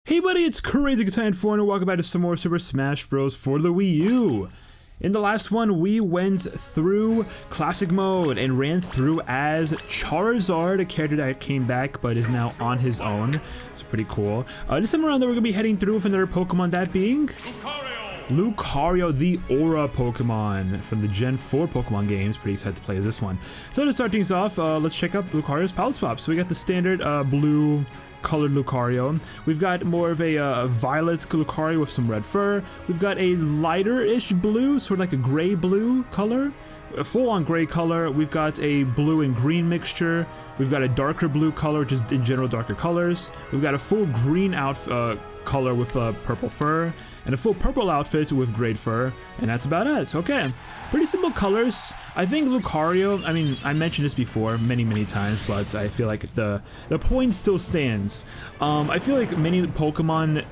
Hey buddy, it's Crazy Guitar 4 and welcome back to some more Super Smash Bros. For the Wii U. In the last one, we went through Classic Mode and ran through as Charizard, a character that came back but is now on his own. It's pretty cool. This time around, we're going to be heading through with another Pokemon, that being Lucario, the Aura Pokemon from the Gen 4 Pokemon games. Pretty excited to play as this one. So to start things off, let's check out Lucario's Power Swap. So we got the standard blue colored Lucario. We've got more of a violet Lucario with some red fur. We've got a lighter-ish blue, sort of like a gray-blue color. A full-on gray color. We've got a blue and green mixture. We've got a darker blue color, just in general darker colors. We've got a full green color with purple fur, and a full purple outfit with gray fur, and that's about it. Okay, pretty simple colors. I think Lucario, I mean, I mentioned this before many times, but I feel like the point still stands. I feel like many Pokemon,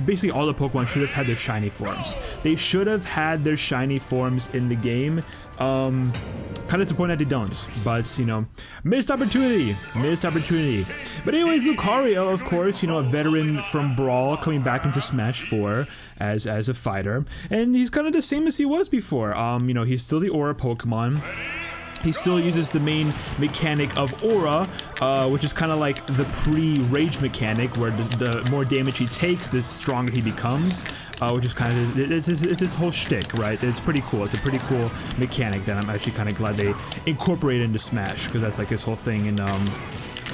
basically all the Pokemon should have had their shiny forms. They should have had their shiny forms in the game. Kind of disappointed that they don't, but you know, missed opportunity. But anyways, Lucario, of course, you know, a veteran from Brawl coming back into Smash 4 as a fighter, and he's kind of the same as he was before. You know, he's still the Aura Pokemon. He still uses the main mechanic of Aura, which is kind of like the pre-Rage mechanic, where the more damage he takes, the stronger he becomes, which is kind of, it's this whole shtick, right? It's pretty cool. It's a pretty cool mechanic that I'm actually kind of glad they incorporated into Smash, because that's like his whole thing, and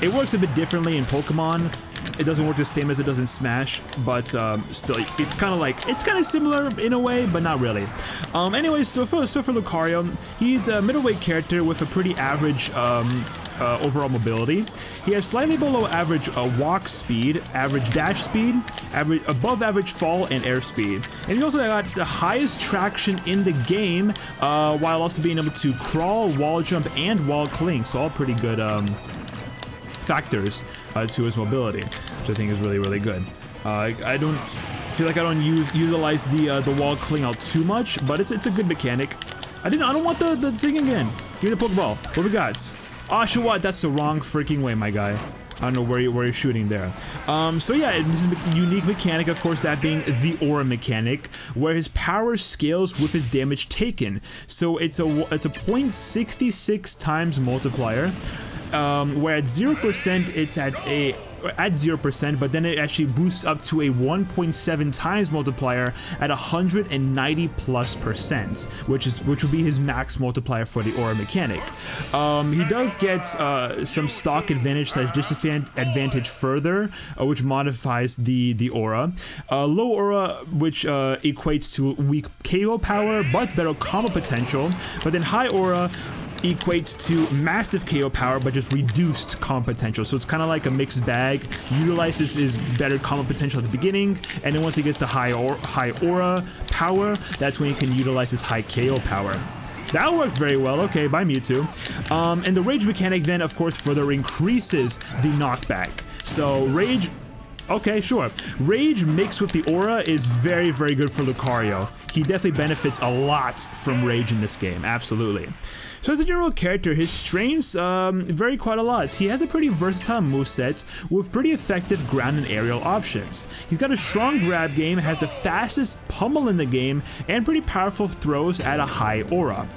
it works a bit differently in Pokemon. It doesn't work the same as it does in Smash, but still, it's kind of similar in a way, but not really. Anyways, so for Lucario, he's a middleweight character with a pretty average overall mobility. He has slightly below average walk speed, average dash speed, above average fall and air speed. And he's also got the highest traction in the game, while also being able to crawl, wall jump, and wall cling. So all pretty good factors to his mobility, which I think is really good. I don't feel like I don't utilize the wall cling out too much, but it's a good mechanic. I don't want the thing again. Give me the Pokeball. What we got? Oh, shit, what? That's the wrong freaking way, my guy. I don't know where you're shooting there. So yeah, this is a unique mechanic, of course, that being the Aura mechanic, where his power scales with his damage taken. So it's a 0.66 times multiplier. Where at 0% it's at 0%, but then it actually boosts up to a 1.7 times multiplier at 190+%, which would be his max multiplier for the Aura mechanic. He does get some stock advantage / disadvantage further, which modifies the Aura. Low Aura, which equates to weak KO power but better combo potential, but then high Aura equates to massive KO power, but just reduced combo potential. So it's kind of like a mixed bag. Utilizes his better combo potential at the beginning, and then once he gets to high Aura power, that's when he can utilize his high KO power. That worked very well. Okay, bye Mewtwo. And the Rage mechanic then, of course, further increases the knockback. So Rage... Okay, sure. Rage mixed with the Aura is very good for Lucario. He definitely benefits a lot from Rage in this game, absolutely. So as a general character, his strengths vary quite a lot. He has a pretty versatile moveset with pretty effective ground and aerial options. He's got a strong grab game, has the fastest pummel in the game, and pretty powerful throws at a high Aura.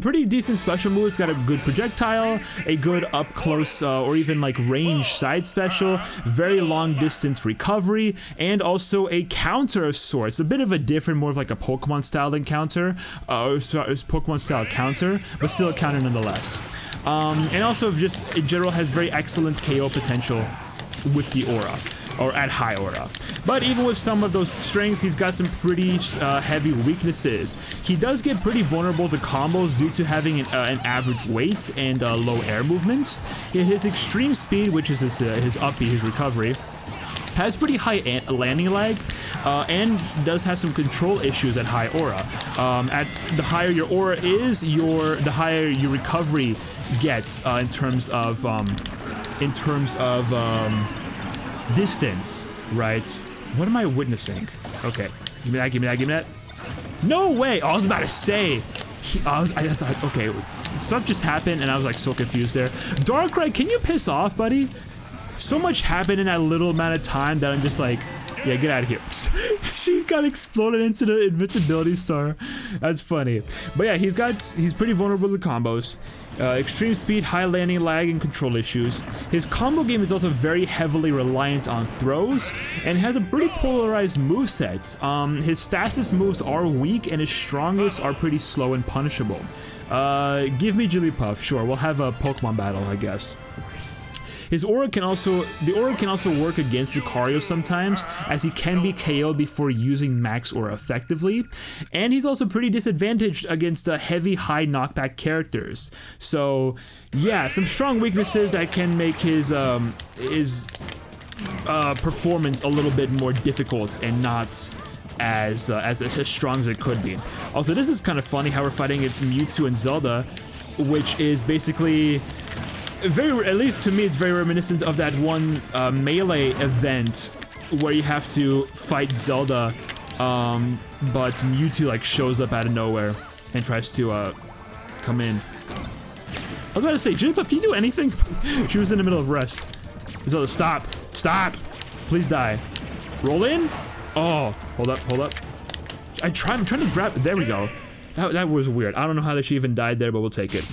Pretty decent special moves. Got a good projectile, a good up close or even like range side special, very long distance recovery, and also a counter of sorts. A bit of a different, more of like a Pokemon style than counter, Pokemon style counter, but still a counter nonetheless. And also just in general has very excellent KO potential with the Aura, or at high Aura. But even with some of those strengths, he's got some pretty heavy weaknesses. He does get pretty vulnerable to combos due to having an average weight and low air movement. His extreme speed, which is his up B, his recovery, has pretty high landing lag, and does have some control issues at high Aura. At the higher your Aura is, the higher your recovery gets in terms of distance, right? What am I witnessing? Okay, give me that. No way! Oh, I was about to say. I thought, okay, stuff just happened and I was like so confused there. Darkrai, can you piss off, buddy? so much happened in that little amount of time that I'm just like, yeah, get out of here. She got exploded into the invincibility star. That's funny. But yeah, he's pretty vulnerable to combos. Extreme speed, high landing lag, and control issues. His combo game is also very heavily reliant on throws, and has a pretty polarized moveset. His fastest moves are weak, and his strongest are pretty slow and punishable. Give me Jigglypuff, sure, we'll have a Pokemon battle, I guess. The aura can also work against Lucario sometimes, as he can be KO'd before using Max Aura effectively, and he's also pretty disadvantaged against heavy, high knockback characters. So, yeah, some strong weaknesses that can make his performance a little bit more difficult and not as strong as it could be. Also, this is kind of funny how we're fighting against Mewtwo and Zelda, which is basically at least to me, it's very reminiscent of that one Melee event where you have to fight Zelda, but Mewtwo like shows up out of nowhere and tries to come in. I was about to say, Jigglypuff, can you do anything? She was in the middle of rest. Zelda, stop! Stop! Please die. Roll in? Oh, hold up. I'm trying to grab, there we go. That was weird. I don't know how she even died there, but we'll take it.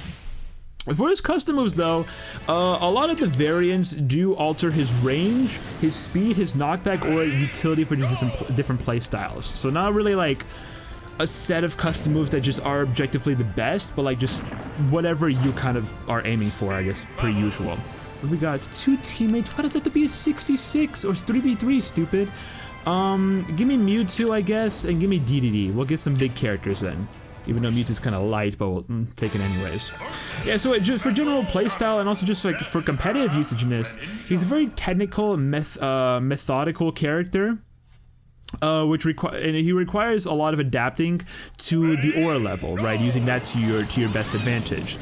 For his custom moves though, a lot of the variants do alter his range, his speed, his knockback, or utility for just different play styles. So not really like a set of custom moves that just are objectively the best, but like just whatever you kind of are aiming for, I guess, per usual. We got 2 teammates. Why does it have to be a 6v6 or 3v3, stupid? Give me Mewtwo, I guess, and give me DDD. We'll get some big characters then. Even though Mewtwo's kind of light, but we'll take it anyways. Yeah, so just for general playstyle and also just like for competitive usage in this, he's a very technical, methodical character. Which he requires a lot of adapting to the aura level, right? Using that to your best advantage.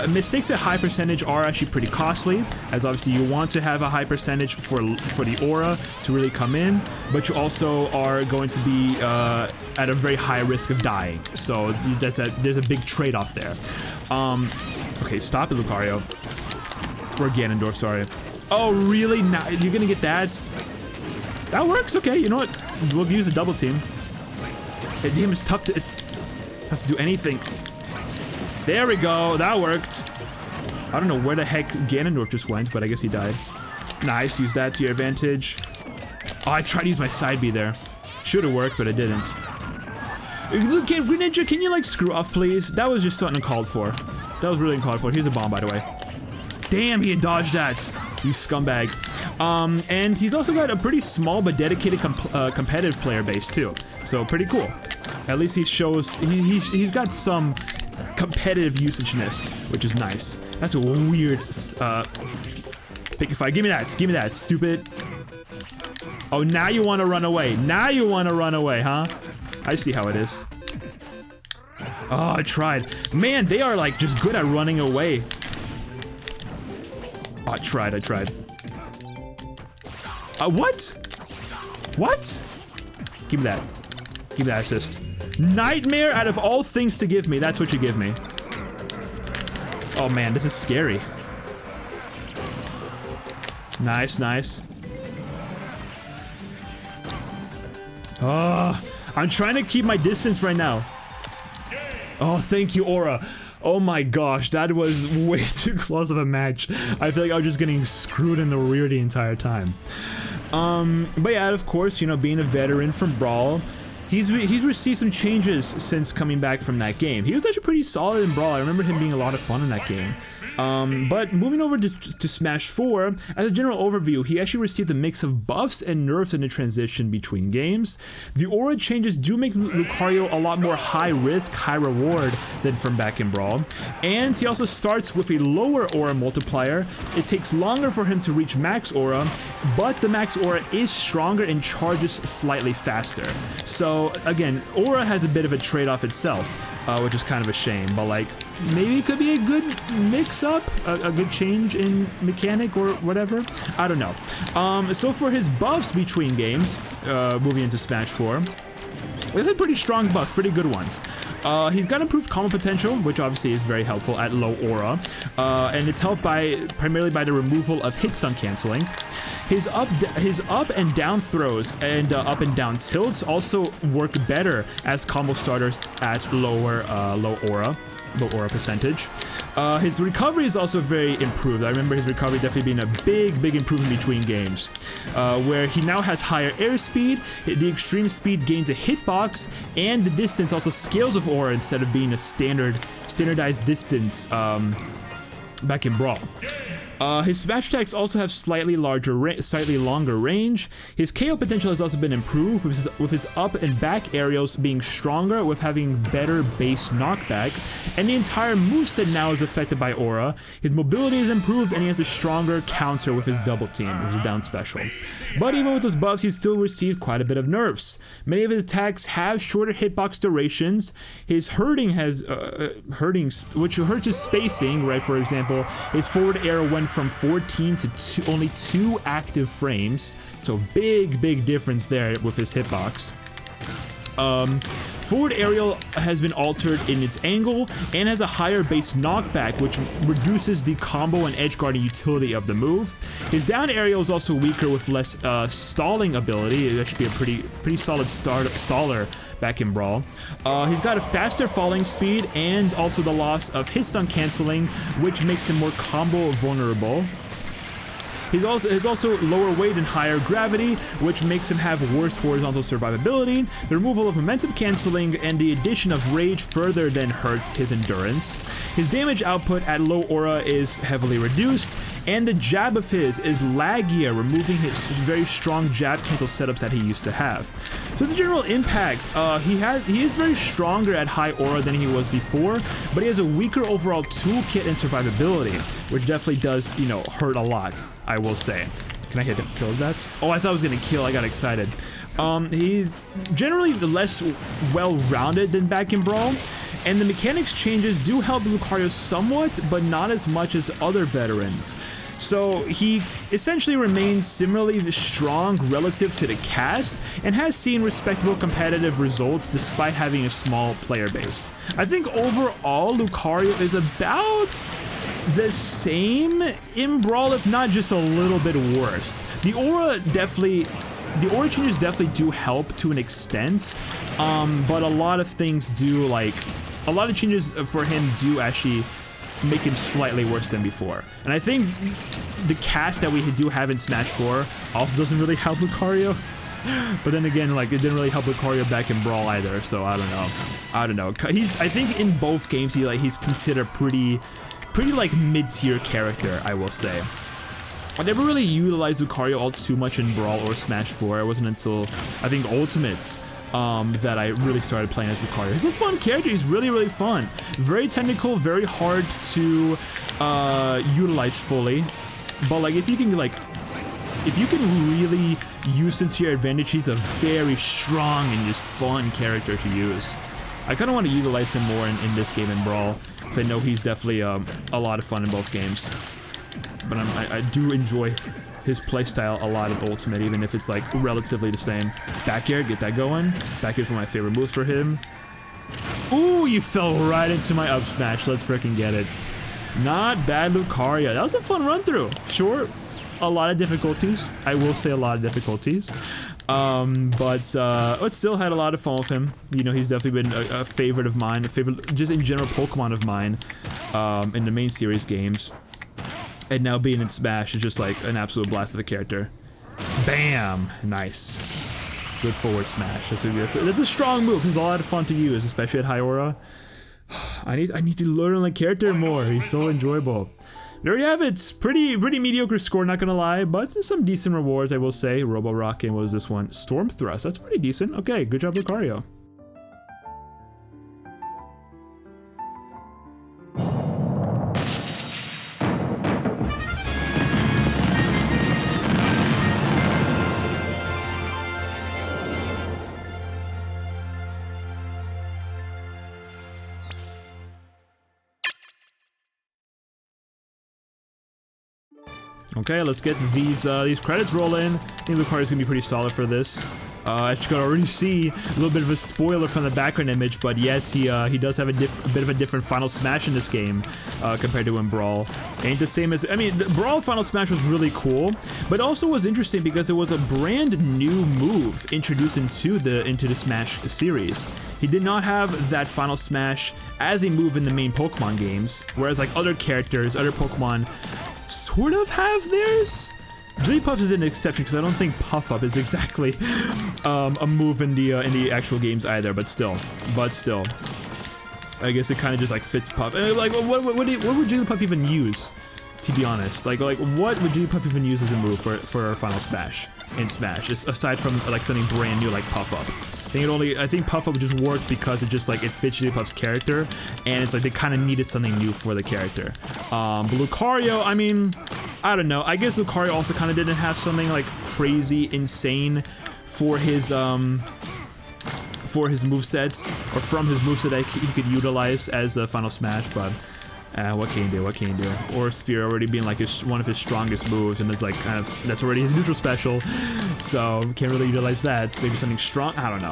Mistakes at high percentage are actually pretty costly, as obviously you want to have a high percentage for the aura to really come in, but you also are going to be at a very high risk of dying. So there's a big trade-off there. Okay, stop it, Lucario. Or Ganondorf, sorry. Oh, really? Now you're gonna get that? That works, okay, you know what? We'll use a double team. Damn, it's tough to do anything. There we go, that worked. I don't know where the heck Ganondorf just went, but I guess he died. Nice, use that to your advantage. Oh, I tried to use my side B there. Should've worked, but I didn't. Look, Greninja, can you like screw off, please? That was just something uncalled for. That was really uncalled for. Here's a bomb, by the way. Damn, he had dodged that. You scumbag. And he's also got a pretty small but dedicated competitive player base too. So pretty cool. At least he shows he's got some competitive usageness, which is nice. That's a weird pick a fight. Give me that, stupid. Oh, now you want to run away. Now you want to run away, huh? I see how it is. Oh, I tried. Man, they are like just good at running away. Oh, I tried. What? What? Give me that. Give me that assist. Nightmare out of all things to give me. That's what you give me. Oh man, this is scary. Nice. I'm trying to keep my distance right now. Oh, thank you, Aura. Oh my gosh, that was way too close of a match. I feel like I was just getting screwed in the rear the entire time. But yeah, of course, you know, being a veteran from Brawl, he's received some changes since coming back from that game. He was actually pretty solid in Brawl. I remember him being a lot of fun in that game. But moving over to Smash 4, as a general overview, he actually received a mix of buffs and nerfs in the transition between games. The aura changes do make Lucario a lot more high risk, high reward than from back in Brawl. And he also starts with a lower aura multiplier. It takes longer for him to reach max aura, but the max aura is stronger and charges slightly faster. So again, aura has a bit of a trade-off itself, which is kind of a shame, but like, maybe it could be a good mix-up, a good change in mechanic or whatever. I don't know. So for his buffs between games, moving into Smash 4, They've had pretty strong buffs, pretty good ones. He's got improved combo potential, which obviously is very helpful at low aura, and it's helped primarily by the removal of hit stun canceling. His up and down throws and up and down tilts also work better as combo starters at low aura percentage. His recovery is also very improved. I remember his recovery definitely being a big improvement between games, where he now has higher airspeed, the extreme speed gains a hitbox, and the distance also scales with aura instead of being a standardized distance back in Brawl. His smash attacks also have slightly longer range. His KO potential has also been improved, with his up and back aerials being stronger, with having better base knockback, and the entire moveset now is affected by aura. His mobility is improved, and he has a stronger counter with his double team, with his down special. But even with those buffs, he's still received quite a bit of nerfs. Many of his attacks have shorter hitbox durations. His hurting which hurts his spacing, right? For example, his forward air went from 14 to only 2 active frames, so big difference there with his hitbox. Forward aerial has been altered in its angle and has a higher base knockback, which reduces the combo and edge guarding utility of the move. His down aerial is also weaker with less stalling ability. That should be a pretty solid staller back in Brawl. He's got a faster falling speed and also the loss of hit stun canceling, which makes him more combo vulnerable. He's also lower weight and higher gravity, which makes him have worse horizontal survivability. The removal of momentum canceling and the addition of rage further then hurts his endurance. His damage output at low aura is heavily reduced, and the jab of his is laggier, removing his very strong jab cancel setups that he used to have. So as a general impact, he is very stronger at high aura than he was before, but he has a weaker overall toolkit and survivability, which definitely does, hurt a lot, I will say. Can I hit him? Kill that? Oh, I thought I was gonna kill. I got excited. He's generally less well-rounded than back in Brawl, and the mechanics changes do help Lucario somewhat, but not as much as other veterans. So he essentially remains similarly strong relative to the cast and has seen respectable competitive results despite having a small player base. I think overall Lucario is about the same in Brawl, if not just a little bit worse. The aura changes definitely do help to an extent, but a lot of things do, a lot of changes for him do actually make him slightly worse than before. And I think the cast that we do have in Smash 4 also doesn't really help Lucario. But then again, it didn't really help Lucario back in Brawl either, so I don't know. I think in both games he's considered pretty mid-tier character, I will say. I never really utilized Lucario all too much in Brawl or Smash 4. It wasn't until, I think, Ultimates that I really started playing as Lucario. He's a fun character. He's really fun. Very technical, very hard to utilize fully. But if you can really use him to your advantage, he's a very strong and just fun character to use. I kind of want to utilize him more in this game in Brawl, because I know he's definitely a lot of fun in both games. But I do enjoy his playstyle a lot in Ultimate, even if it's relatively the same. Back air, get that going. Back air is one of my favorite moves for him. Ooh, you fell right into my up smash. Let's freaking get it. Not bad, Lucario. That was a fun run through. Sure, a lot of difficulties. I will say a lot of difficulties. But still had a lot of fun with him. He's definitely been a favorite of mine, a favorite, just in general, Pokemon of mine, in the main series games. And now being in Smash is just an absolute blast of a character. Bam! Nice. Good forward smash. That's a strong move. He's a lot of fun to use, especially at high aura. I need to learn the character more. He's so enjoyable. There you have it. Pretty mediocre score, not gonna lie, but some decent rewards, I will say. Robo Rock, and what was this one? Storm Thrust. That's pretty decent. Okay, good job, Lucario. Okay, let's get these credits rolling. I think Lucario's gonna be pretty solid for this. As you can already see, a little bit of a spoiler from the background image, but yes, he does have a bit of a different Final Smash in this game compared to in Brawl. Ain't the same as, I mean, the Brawl Final Smash was really cool, but also was interesting because it was a brand new move introduced into the Smash series. He did not have that Final Smash as a move in the main Pokemon games, whereas like other characters, other Pokemon sort of have theirs. Jigglypuff is an exception because I don't think Puff Up is exactly a move in the actual games either. But still, I guess it kind of just like fits Puff. Like, what would Jigglypuff even use? To be honest, like what would Jigglypuff even use as a move for Final Smash in Smash? It's aside from like something brand new like Puff Up. I think Puff Up just worked because it just like it fits Jigglypuff's character, and it's like they kind of needed something new for the character. But Lucario, I mean, I don't know. I guess Lucario also kind of didn't have something like crazy insane for his movesets, or from his moveset that he could utilize as the Final Smash, but what can you do? What can you do? Aura Sphere already being like one of his strongest moves, and it's like kind of that's already his neutral special, so can't really utilize that. So maybe something strong. I don't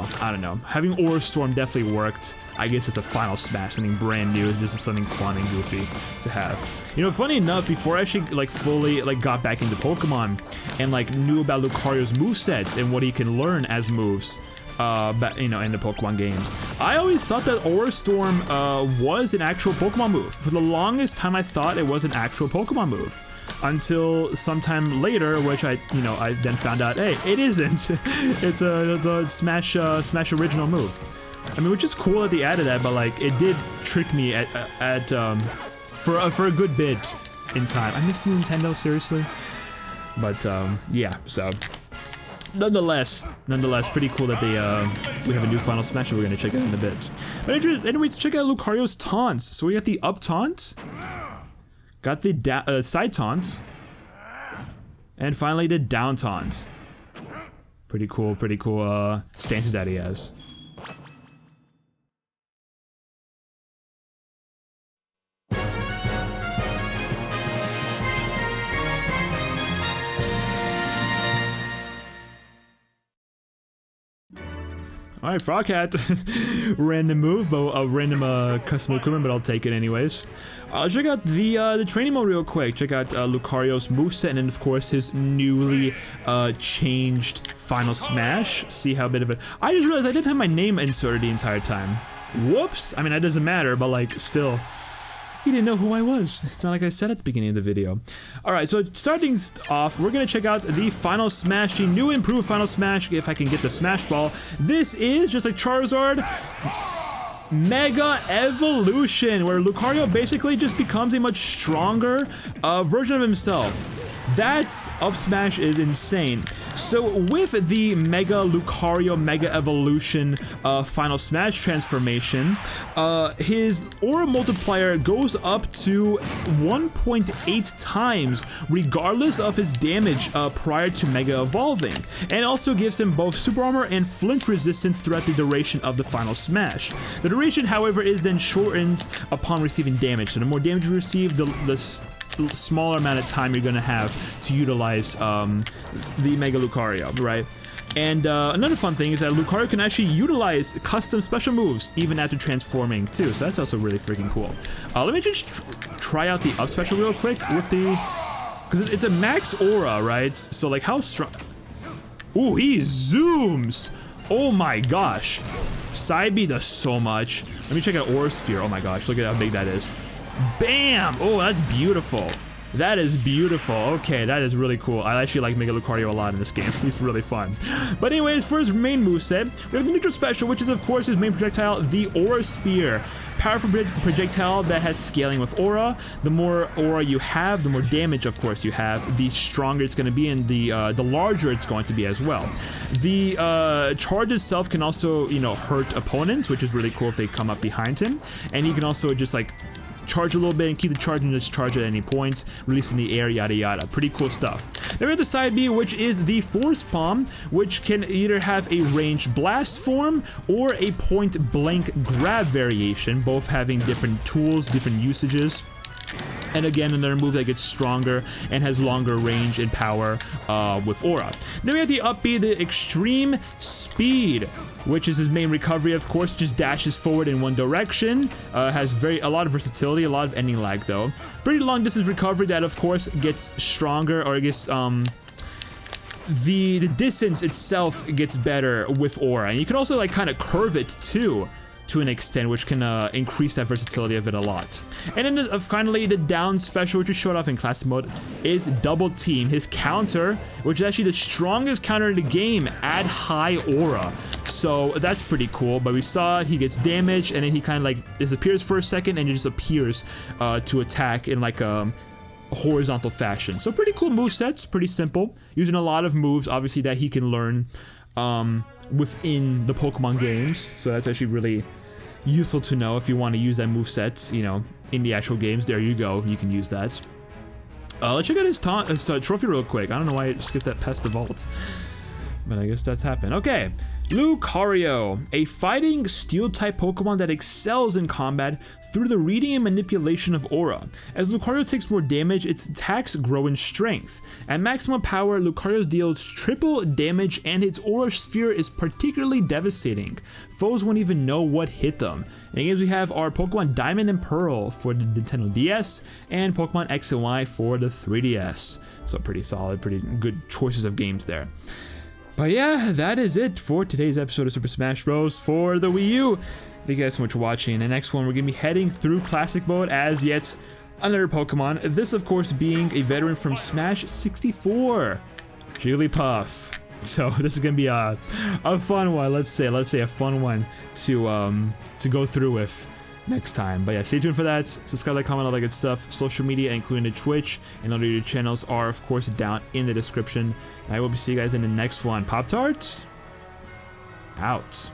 know. Having Aura Storm definitely worked. I guess it's a Final Smash, something brand new, it's just something fun and goofy to have. You know, funny enough, before I actually like fully like got back into Pokemon and like knew about Lucario's movesets and what he can learn as moves, you know, in the Pokemon games, I always thought that Aura Storm was an actual Pokemon move. For the longest time, I thought it was an actual Pokemon move, until sometime later, which I then found out, hey, it isn't. it's a Smash original move. I mean, which is cool that they added that, but like it did trick me for a good bit in time. I miss Nintendo, seriously. But yeah, so. Nonetheless, pretty cool that we have a new Final Smash that we're gonna check out in a bit. But anyways, check out Lucario's taunts. So we got the up taunt, got the side taunt, and finally the down taunt. Pretty cool stances that he has. Alright, Frogcat. Random move, but a random custom equipment, but I'll take it anyways. Check out the training mode real quick. Check out Lucario's moveset, and then of course his newly changed Final Smash. See how bit of it. I just realized I didn't have my name inserted the entire time. Whoops! I mean, that doesn't matter, but like, still. He didn't know who I was. It's not like I said at the beginning of the video. Alright, so starting off, we're gonna check out the Final Smash, the new improved Final Smash, if I can get the Smash Ball. This is, just like Charizard, Mega Evolution, where Lucario basically just becomes a much stronger version of himself. That's up smash is insane. So with the Mega Lucario Mega Evolution Final Smash transformation, his aura multiplier goes up to 1.8 times regardless of his damage prior to Mega Evolving, and also gives him both super armor and flinch resistance throughout the duration of the Final Smash. The duration, however, is then shortened upon receiving damage, so the more damage you receive, the smaller amount of time you're gonna have to utilize the Mega Lucario, right? And another fun thing is that Lucario can actually utilize custom special moves even after transforming too, so that's also really freaking cool. Let me just try out the up special real quick with the, because it's a max aura, right? So like how strong? Ooh, he zooms! Oh my gosh! Side B does so much. Let me check out Aura Sphere. Oh my gosh, look at how big that is. Bam! Oh, that's beautiful. That is beautiful. Okay, that is really cool. I actually like Mega Lucario a lot in this game. He's really fun. But anyways, for his main moveset, we have the neutral special, which is of course his main projectile, the Aura Spear. Powerful projectile that has scaling with aura. The more aura you have, the more damage of course you have, the stronger it's going to be, and the larger it's going to be as well. The charge itself can also, you know, hurt opponents, which is really cool if they come up behind him. And he can also just like charge a little bit and keep the charge and just charge at any point, release in the air, yada yada. Pretty cool stuff. Then we have the side B, which is the Force Palm, which can either have a ranged blast form or a point blank grab variation, both having different tools, different usages. And again, another move that gets stronger and has longer range and power with Aura. Then we have the up B, the Extreme Speed, which is his main recovery, of course. Just dashes forward in one direction. Has a lot of versatility, a lot of ending lag though. Pretty long distance recovery that, of course, gets stronger, or I guess the distance itself gets better with Aura. And you can also like kind of curve it too, to an extent, which can increase that versatility of it a lot. And then finally, the down special, which we showed off in Classic Mode, is Double Team. His counter, which is actually the strongest counter in the game at high Aura. So that's pretty cool, but we saw it, he gets damaged, and then he kind of like disappears for a second, and it just appears to attack in like a horizontal fashion. So pretty cool movesets, pretty simple. Using a lot of moves, obviously, that he can learn within the Pokemon games, so that's actually really useful to know if you want to use that moveset, you know, in the actual games. There you go, you can use that. Let's check out his trophy real quick. I don't know why I skipped that past the vault, but I guess that's happened. Okay, Lucario, a fighting steel-type Pokemon that excels in combat through the reading and manipulation of Aura. As Lucario takes more damage, its attacks grow in strength. At maximum power, Lucario deals triple damage, and its Aura Sphere is particularly devastating. Foes won't even know what hit them. In the games, we have our Pokemon Diamond and Pearl for the Nintendo DS, and Pokemon X and Y for the 3DS. So pretty solid, pretty good choices of games there. But yeah, that is it for today's episode of Super Smash Bros. For the Wii U. Thank you guys so much for watching. In the next one, we're going to be heading through Classic Mode as yet another Pokemon. This, of course, being a veteran from Smash 64, Jigglypuff. So this is going to be a fun one, let's say a fun one to go through with next time. But yeah, stay tuned for that. Subscribe, like, comment, all that good stuff. Social media, including the Twitch and other YouTube channels, are of course down in the description. I will see you guys in the next one. Pop-Tart out.